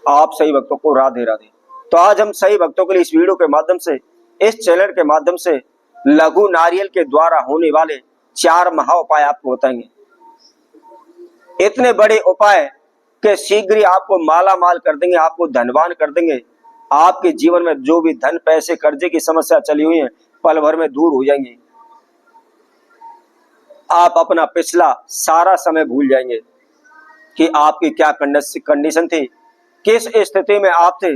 आप सही भक्तों को राधे राधे। तो आज हम सही भक्तों के लिए इस वीडियो के माध्यम से, इस चैनल के माध्यम से लघु नारियल के द्वारा होने वाले 4 महा उपाय आपको बताएंगे। इतने बड़े उपाय के शीघ्र ही आपको माला माल कर देंगे, आपको धनवान कर देंगे। आपके जीवन में जो भी धन पैसे कर्जे की समस्या चली हुई है पल भर में दूर हो जाएंगी। आप अपना पिछला सारा समय भूल जाएंगे कि आपकी क्या कंडीशन थी, किस स्थिति में आप थे,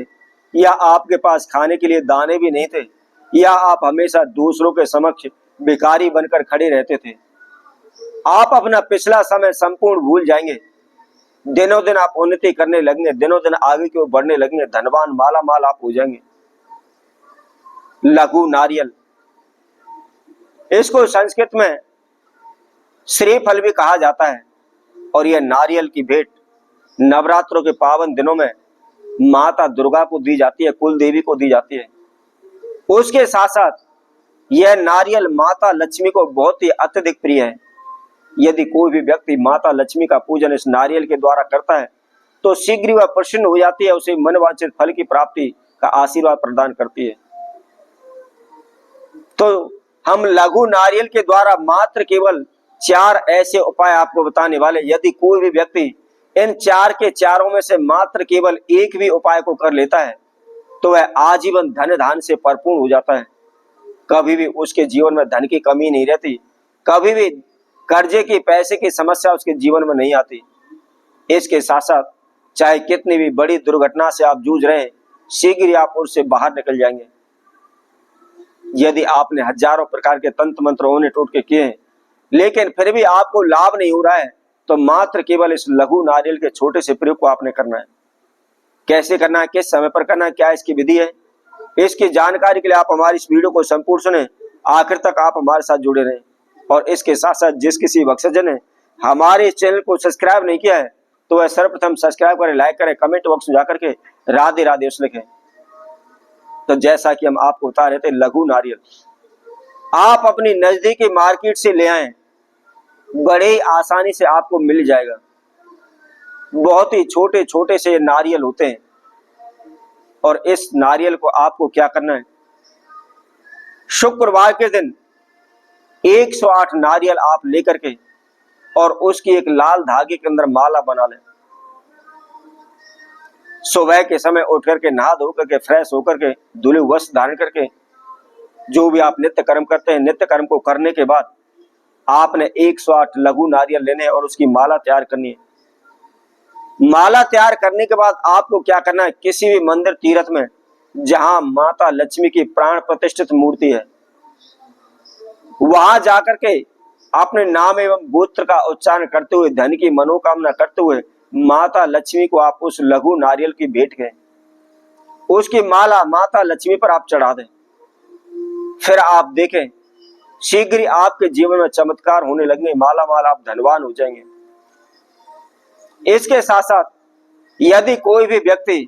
या आपके पास खाने के लिए दाने भी नहीं थे, या आप हमेशा दूसरों के समक्ष भिखारी बनकर खड़े रहते थे। आप अपना पिछला समय संपूर्ण भूल जाएंगे। दिनों दिन आप उन्नति करने लगेंगे, दिनों दिन आगे की ओर बढ़ने लगेंगे, धनवान माला माल आप हो जाएंगे। लघु नारियल, इसको संस्कृत में श्रीफल भी कहा जाता है। और यह नारियल की भेंट नवरात्रों के पावन दिनों में माता दुर्गा को दी जाती है, कुल देवी को दी जाती है। उसके साथ साथ यह नारियल माता लक्ष्मी को बहुत ही अत्यधिक प्रिय है। यदि कोई भी व्यक्ति माता लक्ष्मी का पूजन इस नारियल के द्वारा करता है तो शीघ्र ही वह प्रसन्न हो जाती है, उसे मनवांछित फल की प्राप्ति का आशीर्वाद प्रदान करती है। तो हम लघु नारियल के द्वारा मात्र केवल 4 ऐसे उपाय आपको बताने वाले। यदि कोई भी व्यक्ति इन 4 के चारों में से मात्र केवल एक भी उपाय को कर लेता है तो वह आजीवन धन धान से भरपूर हो जाता है। कभी भी उसके जीवन में धन की कमी नहीं रहती, कभी भी कर्जे की पैसे की समस्या उसके जीवन में नहीं आती। इसके साथ साथ चाहे कितनी भी बड़ी दुर्घटना से आप जूझ रहे हैं, शीघ्र ही आप उससे बाहर निकल जाएंगे। यदि आपने हजारों प्रकार के तंत्र मंत्र ओने टोटके किए हैं लेकिन फिर भी आपको लाभ नहीं हो रहा है तो मात्र केवल इस लघु नारियल के छोटे से प्रयोग को आपने करना है। कैसे करना है, किस समय पर करना है, क्या इसकी विधि है, इसकी जानकारी के लिए आप हमारी इस वीडियो को संपूर्ण सुने, आखिर तक आप हमारे साथ जुड़े रहें। और इसके साथ साथ जिस किसी भक्तजन ने हमारे इस चैनल को सब्सक्राइब नहीं किया है तो वह सर्वप्रथम सब्सक्राइब करें, लाइक करें, कमेंट बॉक्स में जाकर के राधे राधे उस लिखें। तो जैसा कि हम आपको बता रहे थे, लघु नारियल आप अपनी नजदीकी मार्केट से ले आए, बड़े ही आसानी से आपको मिल जाएगा। बहुत ही छोटे छोटे से नारियल होते हैं। और इस नारियल को आपको क्या करना है, शुक्रवार के दिन 108 नारियल आप लेकर के और उसकी एक लाल धागे के अंदर माला बना लें। सुबह के समय उठ करके नहा धो करके फ्रेश होकर के धुले वस्त्र धारण करके जो भी आप नित्य कर्म करते हैं, नित्य कर्म को करने के बाद आपने 108 लघु नारियल लेने और उसकी माला तैयार करनी है। माला तैयार करने के बाद आपको क्या करना है, किसी भी मंदिर तीर्थ में जहां माता लक्ष्मी की प्राण प्रतिष्ठित मूर्ति है वहां जाकर के अपने नाम एवं गोत्र का उच्चारण करते हुए, धन की मनोकामना करते हुए माता लक्ष्मी को आप उस लघु नारियल की भेंट करें, उसकी माला माता लक्ष्मी पर आप चढ़ा दें। फिर आप देखें शीघ्र ही आपके जीवन में चमत्कार होने लगेंगे, माला माल आप धनवान हो जाएंगे। इसके साथ साथ यदि कोई भी व्यक्ति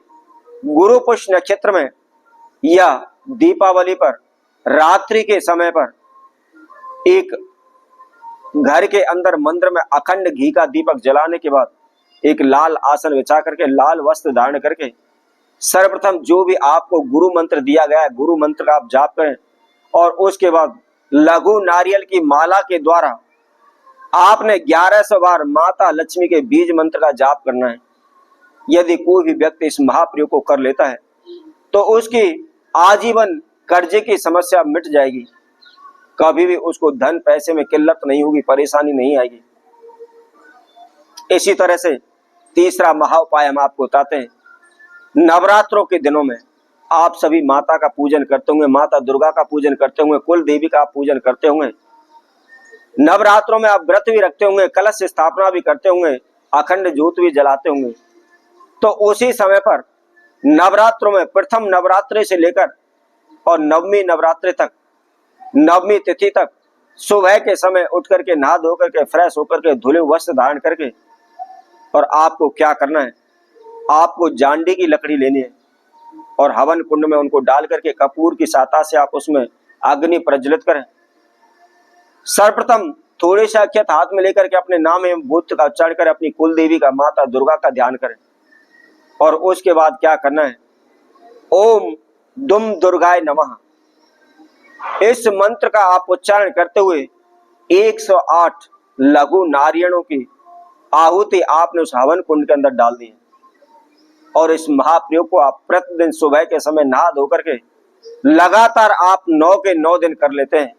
गुरु पुष्य नक्षत्र में या दीपावली पर रात्रि के समय पर एक घर के अंदर मंदिर में अखंड घी का दीपक जलाने के बाद एक लाल आसन बिछा करके, लाल वस्त्र धारण करके सर्वप्रथम जो भी आपको गुरु मंत्र दिया गया है, गुरु मंत्र का आप जाप करें। और उसके बाद लघु नारियल की माला के द्वारा आपने 1100 बार माता लक्ष्मी के बीज मंत्र का जाप करना है। यदि कोई भी व्यक्ति इस महाप्रयोग को कर लेता है तो उसकी आजीवन कर्जे की समस्या मिट जाएगी, कभी भी उसको धन पैसे में किल्लत नहीं होगी, परेशानी नहीं आएगी। इसी तरह से तीसरा महा उपाय हम आपको बताते हैं। नवरात्रों के दिनों में आप सभी माता का पूजन करते होंगे, माता दुर्गा का पूजन करते होंगे, कुल देवी का पूजन करते होंगे। नवरात्रों में आप व्रत भी रखते होंगे, कलश स्थापना भी करते होंगे, अखंड ज्योत भी जलाते होंगे। तो उसी समय पर नवरात्रों में प्रथम नवरात्रि से लेकर और नवमी नवरात्रि तक, नवमी तिथि तक सुबह के समय उठ करके नहा धो करके फ्रेश होकर के धुले वस्त्र धारण करके, और आपको क्या करना है, आपको जांडी की लकड़ी लेनी है और हवन कुंड में उनको डाल करके कपूर की सहायता से आप उसमें अग्नि प्रज्वलित करें। सर्वप्रथम थोड़े से अक्षत हाथ में लेकर के अपने नाम एवं गोत्र का उच्चारण करें, अपनी कुल देवी का, माता दुर्गा का ध्यान करें। और उसके बाद क्या करना है, ओम दुम दुर्गाय नमः, इस मंत्र का आप उच्चारण करते हुए 108 लघु नारियलों की आहुति आपने उस हवन कुंड के अंदर डाल दी है। और इस महाप्रयोग को आप प्रतिदिन सुबह के समय नहा धो करके लगातार आप 9 के 9 दिन कर लेते हैं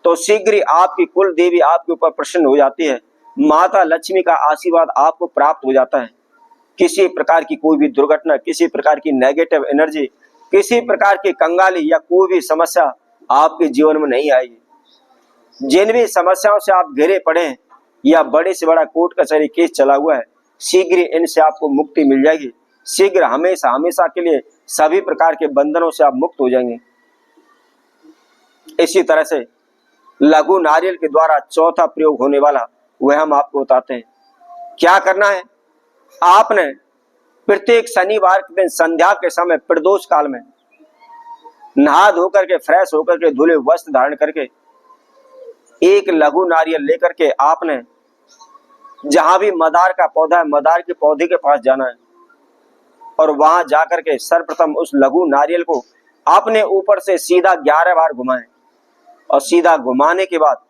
तो शीघ्र ही आपकी कुल देवी आपके ऊपर प्रसन्न हो जाती है। माता लक्ष्मी का आशीर्वाद आपको प्राप्त हो जाता है। किसी प्रकार की कोई भी दुर्घटना, किसी प्रकार की नेगेटिव एनर्जी, किसी प्रकार की कंगाली या कोई भी समस्या आपके जीवन में नहीं आएगी। जिन भी समस्याओं से आप घिरे पड़े हैं या बड़े से बड़ा कोर्ट कचहरी केस चला हुआ है, शीघ्र इनसे आपको मुक्ति मिल जाएगी। शीघ्र हमेशा हमेशा के लिए सभी प्रकार के बंधनों से आप मुक्त हो जाएंगे। इसी तरह से लघु नारियल के द्वारा चौथा प्रयोग होने वाला वह हम आपको बताते हैं। क्या करना है, आपने प्रत्येक शनिवार के दिन संध्या के समय प्रदोष काल में नहा धो करके फ्रेश होकर के धुले वस्त्र धारण करके एक लघु नारियल लेकर के आपने जहां भी मदार का पौधा है, मदार के पौधे के पास जाना है और वहां जाकर के सर्वप्रथम उस लघु नारियल को अपने ऊपर से सीधा 11 बार घुमाएं और सीधा घुमाने के बाद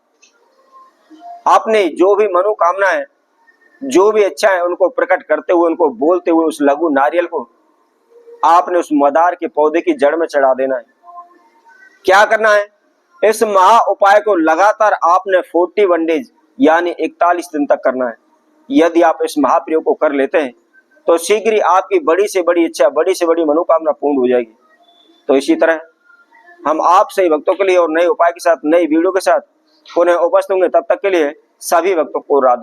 आपने जो भी मनोकामना है, जो भी इच्छा है, उनको प्रकट करते हुए, उनको बोलते हुए उस लघु नारियल को आपने उस मदार के पौधे की जड़ में चढ़ा देना है। क्या करना है, इस महा उपाय को लगातार आपने 41 डेज यानी 41 दिन तक करना है। यदि आप इस महाप्रयोग को कर लेते हैं तो शीघ्र ही आपकी बड़ी से बड़ी इच्छा, बड़ी से बड़ी मनोकामना पूर्ण हो जाएगी। तो इसी तरह हम आप सही भक्तों के लिए और नए उपाय के साथ, नई वीडियो के साथ पुनः उपस्थित होंगे। तब तक के लिए सभी भक्तों को राधे।